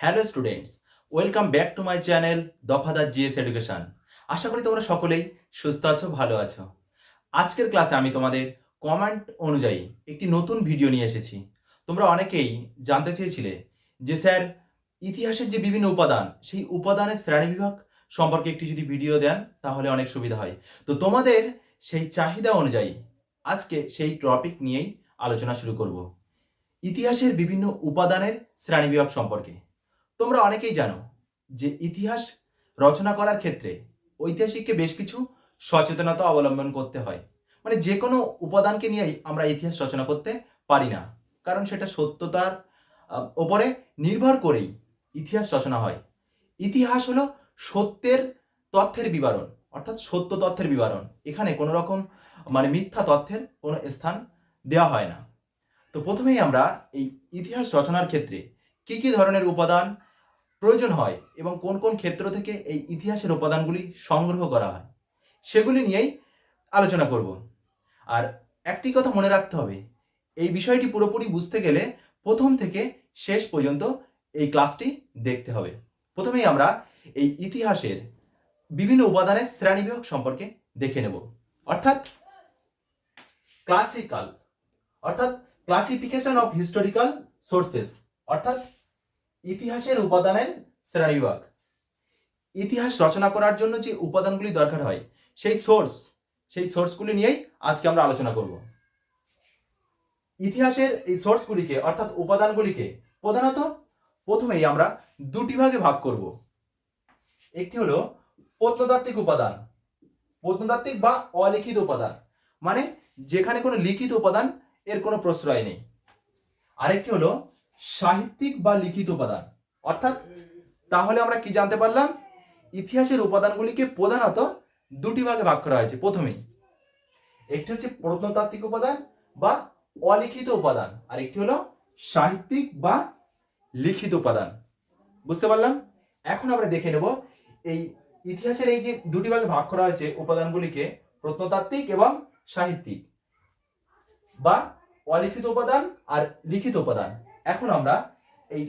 Hello students, welcome back to my channel Dafadar GS education. আশা করি তোমরা সকলেই সুস্থ আছো, ভালো আছো। আজকের ক্লাসে আমি তোমাদের কমেন্ট অনুযায়ী একটি নতুন ভিডিও নিয়ে এসেছি। তোমরা অনেকেই জানতে চেয়েছিলে যে স্যার, ইতিহাসের যে বিভিন্ন উপাদান, সেই উপাদানের শ্রেণীবিভাগ সম্পর্কে একটি যদি ভিডিও দেন তাহলে অনেক সুবিধা হয়। তো তোমাদের সেই চাহিদা অনুযায়ী আজকে সেই টপিক নিয়েই আলোচনা শুরু করব, ইতিহাসের বিভিন্ন উপাদানের শ্রেণীবিভাগ সম্পর্কে। তোমরা অনেকেই জানো যে ইতিহাস রচনা করার ক্ষেত্রে ঐতিহাসিককে বেশ কিছু সচেতনতা অবলম্বন করতে হয়। মানে যে কোনো উপাদানকে নিয়েই আমরা ইতিহাস রচনা করতে পারি না, কারণ সেটা সত্যতার ওপরে নির্ভর করেই ইতিহাস রচনা হয়। ইতিহাস হলো সত্যের তথ্যের বিবরণ, অর্থাৎ সত্য তথ্যের বিবরণ। এখানে কোনো রকম মিথ্যা তথ্যের কোনো স্থান দেওয়া হয় না। তো প্রথমেই আমরা এই ইতিহাস রচনার ক্ষেত্রে কী কী ধরনের উপাদান প্রয়োজন হয় এবং কোন কোন ক্ষেত্র থেকে এই ইতিহাসের উপাদানগুলি সংগ্রহ করা হয় সেগুলি নিয়েই আলোচনা করব। আর একটি কথা মনে রাখতে হবে, এই বিষয়টি পুরোপুরি বুঝতে গেলে প্রথম থেকে শেষ পর্যন্ত এই ক্লাসটি দেখতে হবে। প্রথমেই আমরা এই ইতিহাসের বিভিন্ন উপাদানের শ্রেণীবিভাগ সম্পর্কে দেখে নেব, অর্থাৎ ক্লাসিক্যাল, অর্থাৎ ক্লাসিফিকেশন অফ হিস্টোরিক্যাল সোর্সেস, অর্থাৎ ইতিহাসের উপাদানের শ্রেণীবিভাগ। ইতিহাস রচনা করার জন্য যে উপাদানগুলি দরকার হয় সেই সোর্সগুলি নিয়েই আজকে আমরা আলোচনা করব। ইতিহাসের এই সোর্সগুলিকে অর্থাৎ উপাদানগুলিকে প্রধানত প্রথমেই আমরা দুটি ভাগে ভাগ করব। একটি হলো প্রত্নতাত্ত্বিক উপাদান, প্রত্নতাত্ত্বিক বা অলিখিত উপাদান, মানে যেখানে কোনো লিখিত উপাদান এর কোনো প্রশ্রয় নেই। আরেকটি হলো সাহিত্যিক বা লিখিত উপাদান। অর্থাৎ তাহলে আমরা কি জানতে পারলাম, ইতিহাসের উপাদানগুলিকে প্রধানত দুটি ভাগে ভাগ করা হয়েছে। প্রথমেই একটি হচ্ছে প্রত্নতাত্ত্বিক উপাদান বা অলিখিত উপাদান, আর একটি হলো সাহিত্যিক বা লিখিত উপাদান। বুঝতে পারলাম? এখন আমরা দেখে নেব এই ইতিহাসের এই যে দুটি ভাগে ভাগ করা হয়েছে উপাদানগুলিকে, প্রত্নতাত্ত্বিক এবং সাহিত্যিক বা অলিখিত উপাদান আর লিখিত উপাদান। এখন আমরা এই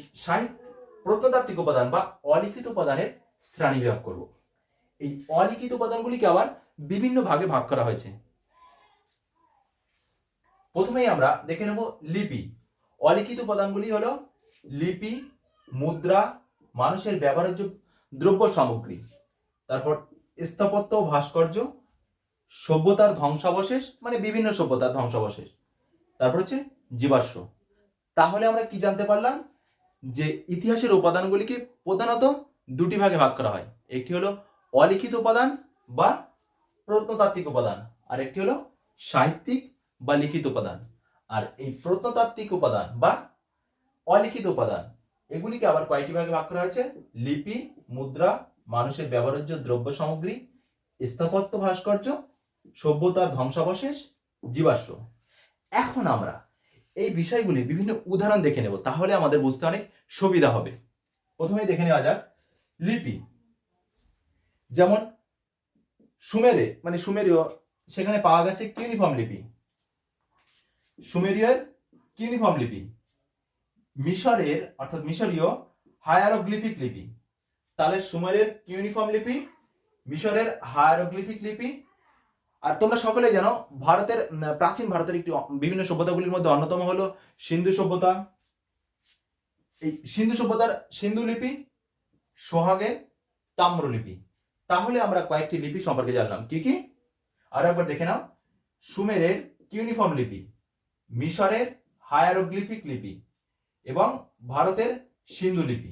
প্রত্নতাত্ত্বিক উপাদান বা অলিখিত উপাদানের শ্রেণীবিভাগ করব। এই অলিখিত উপাদানগুলিকে আবার বিভিন্ন ভাগে ভাগ করা হয়েছে। প্রথমেই আমরা দেখে নেব লিপি। অলিখিত উপাদানগুলি হলো লিপি, মুদ্রা, মানুষের ব্যবহার্য দ্রব্য সামগ্রী, তারপর স্থাপত্য ও ভাস্কর্য, সভ্যতার ধ্বংসাবশেষ, মানে বিভিন্ন সভ্যতার ধ্বংসাবশেষ, তারপর হচ্ছে জীবাশ্ম। তাহলে আমরা কি জানতে পারলাম, যে ইতিহাসের উপাদানগুলিকে প্রধানত দুটি ভাগে ভাগ করা হয়। একটি হলো অলিখিত উপাদান বা প্রত্নতাত্ত্বিক উপাদান, আর একটি হলো সাহিত্যিক বা লিখিত উপাদান। আর এই প্রত্নতাত্ত্বিক উপাদান বা অলিখিত উপাদান এগুলিকে আবার কয়টি ভাগে ভাগ করা হয়েছে? লিপি, মুদ্রা, মানুষের ব্যবহার্য দ্রব্য সামগ্রী, স্থাপত্য ভাস্কর্য, সভ্যতার ধ্বংসাবশেষ, জীবাশ্ম। এখন আমরা এই বিষয়গুলির বিভিন্ন উদাহরণ দেখে নেব, তাহলে আমাদের বুঝতে অনেক সুবিধা হবে। প্রথমেই দেখে নেওয়া যাক লিপি। যেমন সুমেরীয়, সেখানে পাওয়া গেছে কিউনিফর্ম লিপি, সুমেরিয়ার কিউনিফর্ম লিপি। মিশরের অর্থাৎ মিশরীয় হায়ারোগ্লিফিক লিপি। তাহলে সুমেরের কিউনিফর্ম লিপি, মিশরের হায়ারোগ্লিফিক লিপি। আর তোমরা সকলে জানো প্রাচীন ভারতের একটি বিভিন্ন সভ্যতাগুলির মধ্যে অন্যতম হলো সিন্ধু সভ্যতা। এই সিন্ধু সভ্যতার সিন্ধু লিপি, সোহাগের তাম্রলিপি। তাহলে আমরা কয়েকটি লিপি সম্পর্কে জানলাম। কি কি? আর একবার দেখে নাও, সুমেরের কিউনিফর্ম লিপি, মিশরের হায়ারোগ্লিফিক লিপি এবং ভারতের সিন্ধু লিপি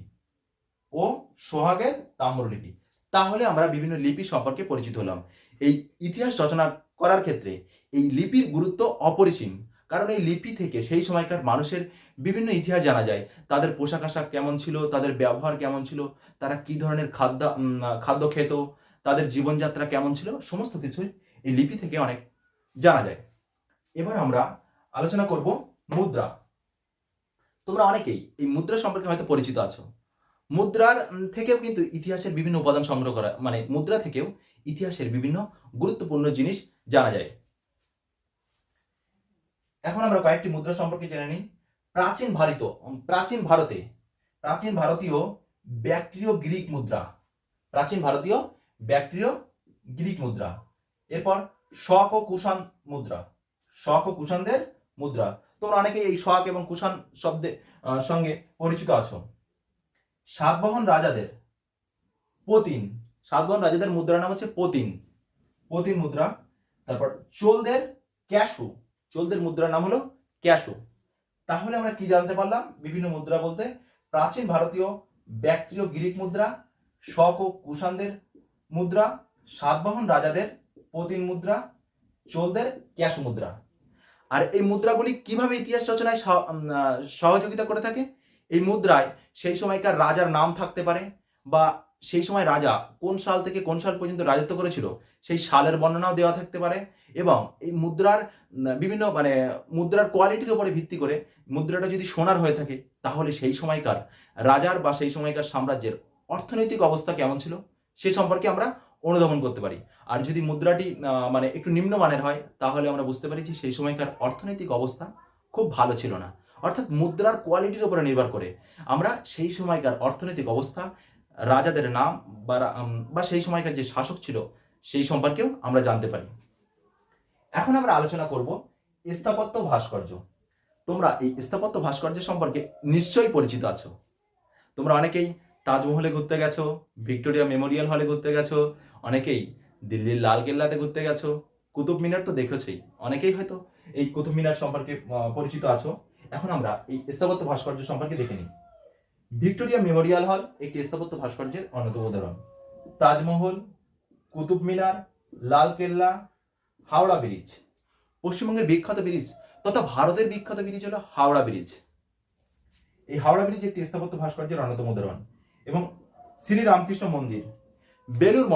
ও সোহাগের তাম্রলিপি। তাহলে আমরা বিভিন্ন লিপি সম্পর্কে পরিচিত হলাম। এই ইতিহাস রচনা করার ক্ষেত্রে এই লিপির গুরুত্ব অপরিসীম, কারণ এই লিপি থেকে সেই সময়কার মানুষের বিভিন্ন ইতিহাস জানা যায়। তাদের পোশাক আশাক কেমন ছিল, তাদের ব্যবহার কেমন ছিল, তারা কি ধরনের খাদ্য খেত, তাদের জীবনযাত্রা কেমন ছিল, সমস্ত কিছুই এই লিপি থেকে অনেক জানা যায়। এবার আমরা আলোচনা করব মুদ্রা। তোমরা অনেকেই এই মুদ্রা সম্পর্কে হয়তো পরিচিত আছো। মুদ্রার থেকেও কিন্তু ইতিহাসের বিভিন্ন উপাদান সংগ্রহ করা, মুদ্রা থেকেও ইতিহাসের বিভিন্ন গুরুত্বপূর্ণ জিনিস জানা যায়। এখন আমরা কয়েকটি মুদ্রা সম্পর্কে জেনে নিই। প্রাচীন ভারতে প্রাচীন ভারতীয় ব্যাক্ট্রিয় গ্রিক মুদ্রা, প্রাচীন ভারতীয় ব্যাক্ট্রিয় গ্রিক মুদ্রা। এরপর শক ও কুষাণ মুদ্রা, শক ও কুষাণদের মুদ্রা। তোমরা অনেকেই এই শক এবং কুষাণ শব্দের সঙ্গে পরিচিত আছো। সাতবাহন রাজাদের পতিন, সাতবাহন রাজাদের মুদ্রার নাম হচ্ছে পতিন, পতিন মুদ্রা। তারপর চোলদের ক্যাশু, চোলদের মুদ্রার নাম হলো ক্যাশু। তাহলে আমরা কি জানতে পারলাম? বিভিন্ন মুদ্রা বলতে প্রাচীন ভারতীয় ব্যাক্ট্রিয় গ্রিক মুদ্রা, শক ও কুষাণদের মুদ্রা, সাতবাহন রাজাদের পতিন মুদ্রা, চোলদের ক্যাশু মুদ্রা। আর এই মুদ্রাগুলি কিভাবে ইতিহাস রচনায় সহযোগিতা করে থাকে? এই মুদ্রায় সেই সময়কার রাজার নাম থাকতে পারে, বা সেই সময় রাজা কোন সাল থেকে কোন সাল পর্যন্ত রাজত্ব করেছিল সেই সালের বর্ণনাও দেওয়া থাকতে পারে। এবং এই মুদ্রার বিভিন্ন মুদ্রার কোয়ালিটির উপরে ভিত্তি করে মুদ্রাটা যদি সোনার হয়ে থাকে তাহলে সেই সময়কার রাজার বা সেই সময়কার সাম্রাজ্যের অর্থনৈতিক অবস্থা কেমন ছিল সে সম্পর্কে আমরা অনুধাবন করতে পারি। আর যদি মুদ্রাটি একটু নিম্নমানের হয় তাহলে আমরা বুঝতে পারি যে সেই সময়কার অর্থনৈতিক অবস্থা খুব ভালো ছিল না। অর্থাৎ মুদ্রার কোয়ালিটির উপরে নির্ভর করে আমরা সেই সময়কার অর্থনৈতিক অবস্থা, রাজাদের নাম বা সেই সময়কার যে শাসক ছিল সেই সম্পর্কেও আমরা জানতে পারি। এখন আমরা আলোচনা করব স্থাপত্য ভাস্কর্য। তোমরা এই স্থাপত্য ভাস্কর্য সম্পর্কে নিশ্চয়ই পরিচিত আছো। তোমরা অনেকেই তাজমহলে ঘুরতে গেছো, ভিক্টোরিয়া মেমোরিয়াল হলে ঘুরতে গেছো, অনেকেই দিল্লির লালকেল্লাতে ঘুরতে গেছো, কুতুব মিনার তো দেখেছোই, অনেকেই হয়তো এই কুতুব মিনার সম্পর্কে পরিচিত আছো। এখন আমরা এই স্থাপত্য ভাস্কর্য সম্পর্কে দেখে নিই। ভিক্টোরিয়া মেমোরিয়াল হল একটি স্থাপত্য ভাস্কর্যের অন্যতম উদাহরণ। তাজমহল, কুতুব মিনার, লালকেল্লা, হাওড়া ব্রিজ, পশ্চিমবঙ্গের বিখ্যাত ব্রিজ তথা ভারতের বিখ্যাত ব্রিজ হলো হাওড়া ব্রিজ। এই হাওড়া ব্রিজ একটি স্থাপত্য ভাস্কর্যের অন্যতম উদাহরণ। এবং শ্রীরামকৃষ্ণ মন্দির, বেলুর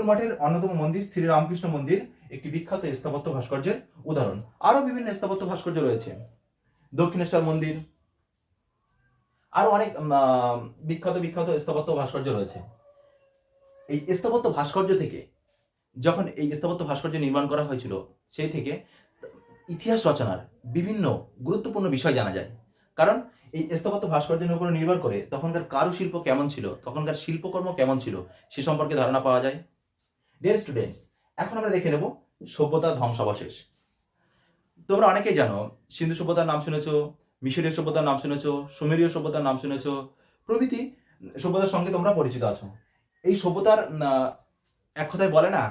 মঠের অন্যতম মন্দির শ্রীরামকৃষ্ণ মন্দির একটি বিখ্যাত স্থাপত্য ভাস্কর্যের উদাহরণ। আরো বিভিন্ন স্থাপত্য ভাস্কর্য রয়েছে, দক্ষিণেশ্বর মন্দির, আরো অনেক বিখ্যাত স্থাপত্য ভাস্কর্য রয়েছে। এই স্থাপত্য ভাস্কর্য থেকে যখন এই স্থাপত্য ভাস্কর্য নির্মাণ করা হয়েছিল সেই থেকে ইতিহাস রচনার বিভিন্ন গুরুত্বপূর্ণ বিষয় জানা যায়। কারণ এই স্থাপত্য ভাস্কর্যের উপর নির্ভর করে তখনকার কারুশিল্প কেমন ছিল, তখনকার শিল্পকর্ম কেমন ছিল সে সম্পর্কে ধারণা পাওয়া যায়। ডিয়ার স্টুডেন্টস, এখন আমরা দেখে নেব সভ্যতার ধ্বংসাবশেষ। তোমরা অনেকেই জানো সিন্ধু সভ্যতার নাম শুনেছো, মিশরীয় সভ্যতার নাম শুনেছো, সুমেরীয় সভ্যতার নাম শুনেছো, প্রভৃতি সভ্যতার সঙ্গে তোমরা পরিচিত আছো। এই সভ্যতার এক কথায় বলে না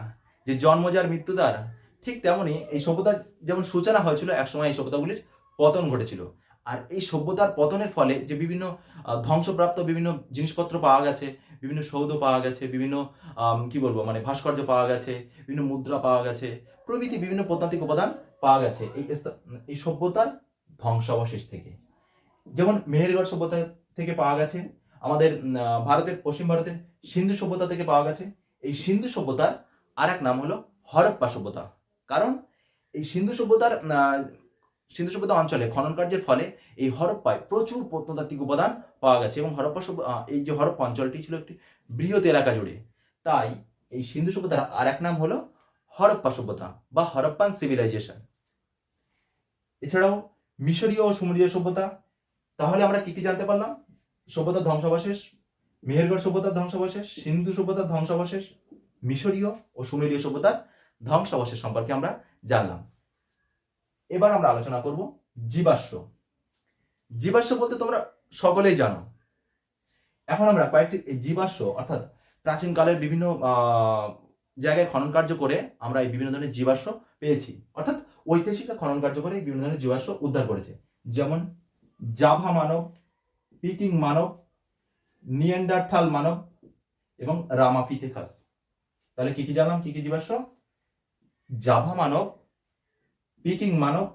যে জন্ম যার মৃত্যু তার, ঠিক তেমনই এই সভ্যতার যেমন সূচনা হয়েছিল একসময় এই সভ্যতাগুলির পতন ঘটেছিল। আর এই সভ্যতার পতনের ফলে যে বিভিন্ন ধ্বংসপ্রাপ্ত বিভিন্ন জিনিসপত্র পাওয়া গেছে, বিভিন্ন সৌধ পাওয়া গেছে, বিভিন্ন ভাস্কর্য পাওয়া গেছে, বিভিন্ন মুদ্রা পাওয়া গেছে, প্রভৃতি বিভিন্ন প্রত্নতাত্ত্বিক উপাদান পাওয়া গেছে এই সভ্যতার ধ্বংসাবশেষ থেকে। যেমন মেহেরগড় সভ্যতা থেকে পাওয়া গেছে, আমাদের পশ্চিম ভারতের সিন্ধু সভ্যতা থেকে পাওয়া গেছে। এই সিন্ধু সভ্যতার আর এক নাম হলো হরপ্পা সভ্যতা। কারণ এই সিন্ধু সভ্যতা অঞ্চলে খনন কার্যের ফলে এই হরপ্পায় প্রচুর প্রত্নতাত্ত্বিক উপাদান পাওয়া গেছে। এবং এই যে হরপ্পা অঞ্চলটি ছিল একটি বৃহৎ এলাকা জুড়ে, তাই এই সিন্ধু সভ্যতার আর এক নাম হলো হরপ্পা সভ্যতা বা হরপ্পান সিভিলাইজেশন। এছাড়াও মিশরীয় ও সুমেরীয় সভ্যতা। তাহলে আমরা কি কি জানতে পারলাম? সভ্যতার ধ্বংসাবশেষ, মেহেরগড় সভ্যতার ধ্বংসাবশেষ, সিন্ধু সভ্যতার ধ্বংসাবশেষ, মিশরীয় ও সুমেরীয় সভ্যতার ধ্বংসাবশেষ সম্পর্কে আমরা জানলাম। এবার আমরা আলোচনা করব জীবাশ্ম। জীবাশ্ম বলতে তোমরা সকলেই জানো। এখন আমরা কয়েকটি জীবাশ্ম অর্থাৎ প্রাচীনকালের বিভিন্ন জায়গায় খনন কার্য করে আমরা এই বিভিন্ন ধরনের জীবাশ্ম পেয়েছি, অর্থাৎ ঐতিহাসিক খনন কার্য করে বিভিন্ন ধরনের জীবাশ্ম উদ্ধার করেছে। যেমন জাভা মানব, পিকিং মানব, নিয়েন্ডারথাল মানব এবং রামাপিথেকাস। তাহলে কি কি জানলাম? কি কি জীবাশ্ম? জাভা মানব, পিকিং মানব,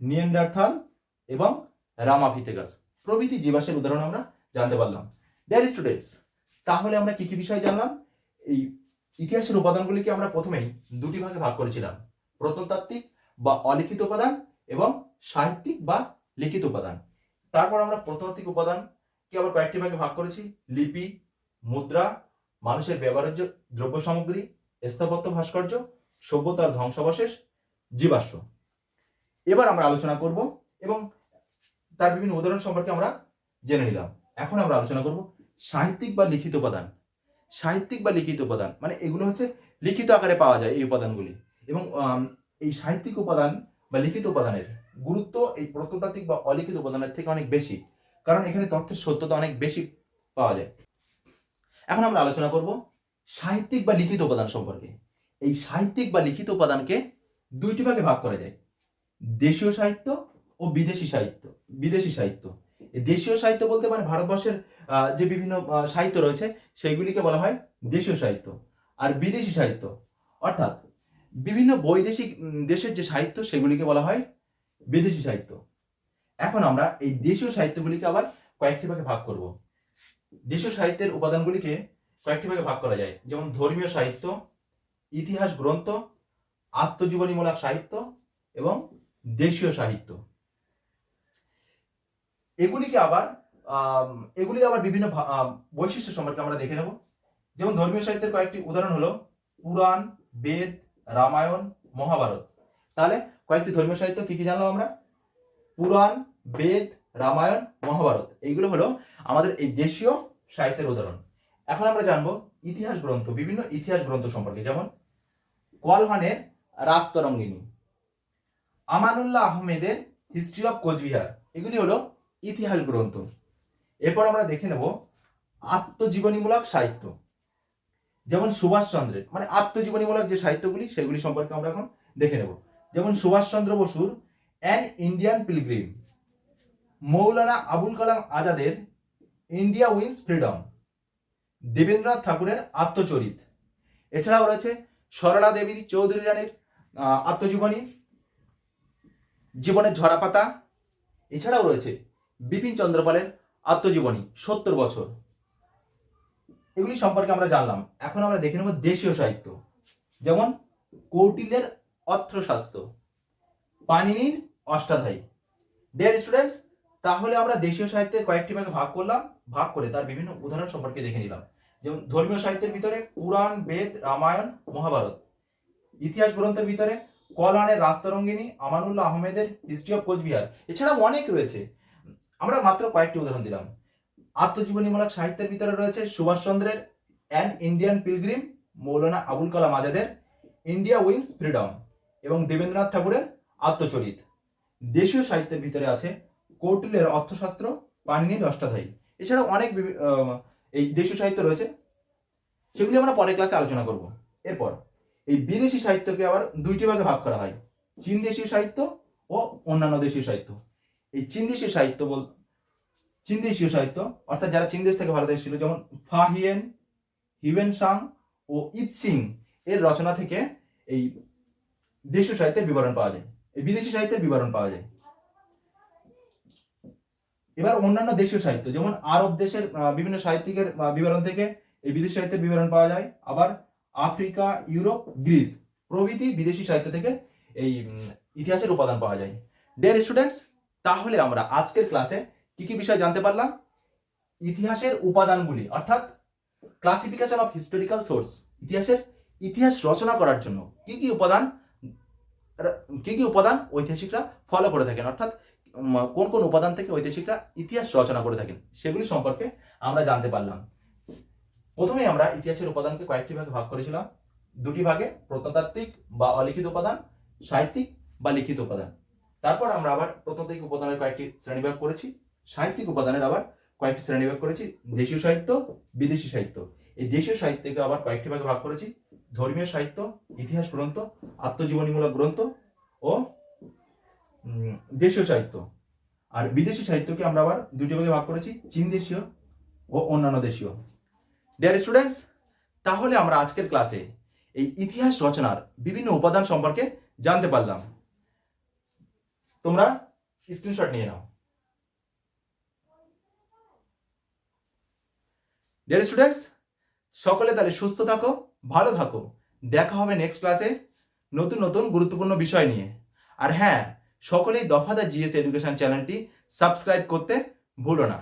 নিয়েন্ডারথাল এবং রামাপিথেকাস প্রভৃতি জীবাশ্মের উদাহরণ আমরা জানতে পারলাম। ডিয়ার স্টুডেন্টস, তাহলে আমরা কি কি বিষয় জানলাম? এই ইতিহাসের উপাদানগুলিকে আমরা প্রথমেই দুটি ভাগে ভাগ করেছিলাম, প্রত্নতাত্ত্বিক বা অলিখিত উপাদান এবং সাহিত্যিক বা লিখিত উপাদান। তারপর আমরা প্রত্নতাত্ত্বিক উপাদানকে আবার কয়েকটি ভাগে ভাগ করেছি, লিপি, মুদ্রা, মানুষের ব্যবহার্য দ্রব্য সামগ্রী, স্থাপত্য ভাস্কর্য, সভ্যতার ধ্বংসাবশেষ, জীবাশ্ম। এবার আমরা আলোচনা করব এবং তার বিভিন্ন উদাহরণ সম্পর্কে আমরা জেনে নিলাম। এখন আমরা আলোচনা করব সাহিত্যিক বা লিখিত উপাদান। সাহিত্যিক বা লিখিত উপাদান মানে এগুলো হচ্ছে লিখিত আকারে পাওয়া যায় এই উপাদানগুলি, এবং এই সাহিত্যিক উপাদান বা লিখিত উপাদানের গুরুত্ব এই প্রত্নতাত্ত্বিক বা অলিখিত উপাদানের থেকে অনেক বেশি, কারণ এখানে তথ্যের সত্যতা অনেক বেশি পাওয়া যায়। এখন আমরা আলোচনা করব সাহিত্যিক বা লিখিত উপাদান সম্পর্কে। এই সাহিত্যিক বা লিখিত উপাদানকে দুইটি ভাগে ভাগ করা যায়, দেশীয় সাহিত্য ও বিদেশি সাহিত্য। বিদেশি সাহিত্য, দেশীয় সাহিত্য বলতে মানে ভারতবর্ষের যে বিভিন্ন সাহিত্য রয়েছে সেইগুলিকে বলা হয় দেশীয় সাহিত্য। আর বিদেশি সাহিত্য অর্থাৎ বিভিন্ন বৈদেশিক দেশের যে সাহিত্য সেগুলিকে বলা হয় বিদেশি সাহিত্য। এখন আমরা এই দেশীয় সাহিত্যগুলিকে আবার কয়েকটি ভাগে ভাগ করব। দেশীয় সাহিত্যের উপাদানগুলিকে কয়েকটি ভাগে ভাগ করা যায়, যেমন ধর্মীয় সাহিত্য, ইতিহাস গ্রন্থ, আত্মজীবনীমূলক সাহিত্য এবং দেশীয় সাহিত্য। এগুলির আবার বিভিন্ন বৈশিষ্ট্য সম্পর্কে আমরা দেখে নেব। যেমন ধর্মীয় সাহিত্যের কয়েকটি উদাহরণ হলো পুরাণ, বেদ, রামায়ণ, মহাভারত। তাহলে কয়েকটি ধর্মীয় সাহিত্য কি কি জানলাম আমরা? পুরাণ, বেদ, রামায়ণ, মহাভারত, এইগুলো হলো আমাদের এই দেশীয় সাহিত্যের উদাহরণ। এখন আমরা জানবো ইতিহাস গ্রন্থ, বিভিন্ন ইতিহাস গ্রন্থ সম্পর্কে, যেমন কলহানের রাজতরঙ্গিনী, আমানুল্লাহ আহমেদের হিস্ট্রি অফ কোচবিহার, এগুলি হলো ইতিহাস গ্রন্থ। এরপর আমরা দেখে নেব আত্মজীবনীমূলক সাহিত্য, যেমন সুভাষচন্দ্রের মানে আত্মজীবনীমূলক যে সাহিত্যগুলি সেগুলি সম্পর্কে আমরা এখন দেখে নেব। যেমন সুভাষচন্দ্র বসুর an Indian pilgrim, Maulana Abul Kalam আজাদের ইন্ডিয়া উইন্স ফ্রিডম, দেবেন্দ্রনাথ ঠাকুরের আত্মচরিত। এছাড়াও রয়েছে সরলা দেবী চৌধুরী রানীর আত্মজীবনী, জীবনের ঝরাপাতা। এছাড়াও রয়েছে বিপিন চন্দ্রপালের আত্মজীবনী ৭০ বছর। এগুলি সম্পর্কে আমরা জানলাম। এখন আমরা দেখে নেব দেশীয় সাহিত্য, যেমন কৌটিল্যের অর্থশাস্ত্র, পাণিনির অষ্টাধ্যায়ী। ডিয়ার স্টুডেন্টস, তাহলে আমরা দেশীয় সাহিত্যের কয়েকটি ভাগে ভাগ করলাম, ভাগ করে তার বিভিন্ন উদাহরণ সম্পর্কে দেখে নিলাম। যেমন ধর্মীয় সাহিত্যের ভিতরে পুরাণ, বেদ, রামায়ণ, মহাভারত। ইতিহাস গ্রন্থের ভিতরে কলহানের রাজতরঙ্গিনী, আমানুল্লাহ আহমেদের হিস্ট্রি অফ কোচবিহার। এছাড়াও অনেক রয়েছে, আমরা মাত্র কয়েকটি উদাহরণ দিলাম। আত্মজীবনীমূলক সাহিত্যের ভিতরে রয়েছে সুভাষচন্দ্রের an Indian pilgrim, Maulana Abul Kalam আজাদের ইন্ডিয়া উইন্স ফ্রিডম এবং দেবেন্দ্রনাথ ঠাকুরের আত্মচরিত। দেশীয় সাহিত্যের ভিতরে আছে কৌটিল্যের অর্থশাস্ত্র, পাণিনির অষ্টাধ্যায়ী। এছাড়াও অনেক এই দেশীয় সাহিত্য রয়েছে, সেগুলি আমরা পরের ক্লাসে আলোচনা করব। এরপর এই বিদেশি সাহিত্যকে আবার দুইটি ভাগে ভাগ করা হয়, চীন দেশীয় সাহিত্য ও অন্যান্য দেশীয় সাহিত্য। এই চীন দেশীয় সাহিত্য অর্থাৎ যারা চীন দেশ থেকে ভারতে এসেছিল, যেমন ফাহিয়েন, হিউয়েনসাং ও ইৎসিং এর রচনা থেকে এই দেশীয় সাহিত্যের বিবরণ পাওয়া যায়, এই বিদেশি সাহিত্যের বিবরণ পাওয়া যায়। এবার অন্যান্য দেশীয় সাহিত্য, যেমন আরব দেশের বিভিন্ন সাহিত্যিকের বিবরণ থেকে এই বিদেশি সাহিত্যের বিবরণ পাওয়া যায়। আবার আফ্রিকা, ইউরোপ, গ্রিস প্রভৃতি বিদেশি সাহিত্য থেকে এই ইতিহাসের উপাদান পাওয়া যায়। ডিয়ার স্টুডেন্টস, তাহলে আমরা আজকের ক্লাসে কি কি বিষয় জানতে পারলাম? ইতিহাসের উপাদানগুলি অর্থাৎ ক্লাসিফিকেশন অফ হিস্টোরিক্যাল সোর্স, ইতিহাস রচনা করার জন্য কি কি উপাদান ঐতিহাসিকরা ফলো করে থাকেন, অর্থাৎ কোন কোন উপাদান থেকে ঐতিহাসিকরা ইতিহাস রচনা করে থাকেন সেগুলি সম্পর্কে আমরা জানতে পারলাম। প্রথমে আমরা ইতিহাসের উপাদানকে কয়েকটি ভাগে ভাগ করেছিলাম, দুটি ভাগে, প্রত্নতাত্ত্বিক বা অলিখিত উপাদান, সাহিত্যিক বা লিখিত উপাদান। তারপর আমরা আবার প্রত্নতাত্ত্বিক উপাদানের কয়েকটি শ্রেণীবিভাগ করেছি, সাহিত্যিক উপাদানের আবার কয়েকটি শ্রেণীবিভাগ করেছি, দেশীয় সাহিত্য, বিদেশি সাহিত্য। এই দেশীয় সাহিত্যকে আবার কয়েকটি ভাগে ভাগ করেছি, ধর্মীয় সাহিত্য, ইতিহাস গ্রন্থ, আত্মজীবনীমূলক গ্রন্থ ও দেশীয় সাহিত্য। আর বিদেশি সাহিত্যকে আমরা আবার দুটি ভাগে ভাগ করেছি, চীন দেশীয় ও অন্যান্য দেশীয়। ডিয়ার স্টুডেন্টস, তাহলে আমরা আজকের ক্লাসে এই ইতিহাস রচনার বিভিন্ন উপাদান সম্পর্কে জানতে পারলাম। তোমরা স্ক্রিনশট নিয়ে নাও। ডিয়ার স্টুডেন্টস, সকলে তাহলে সুস্থ থাকো, ভালো থাকো। দেখা হবে নেক্সট ক্লাসে নতুন নতুন গুরুত্বপূর্ণ বিষয় নিয়ে। আর হ্যাঁ, সকলেই দফাদার জিএস এডুকেশন চ্যানেলটি সাবস্ক্রাইব করতে ভুলো না।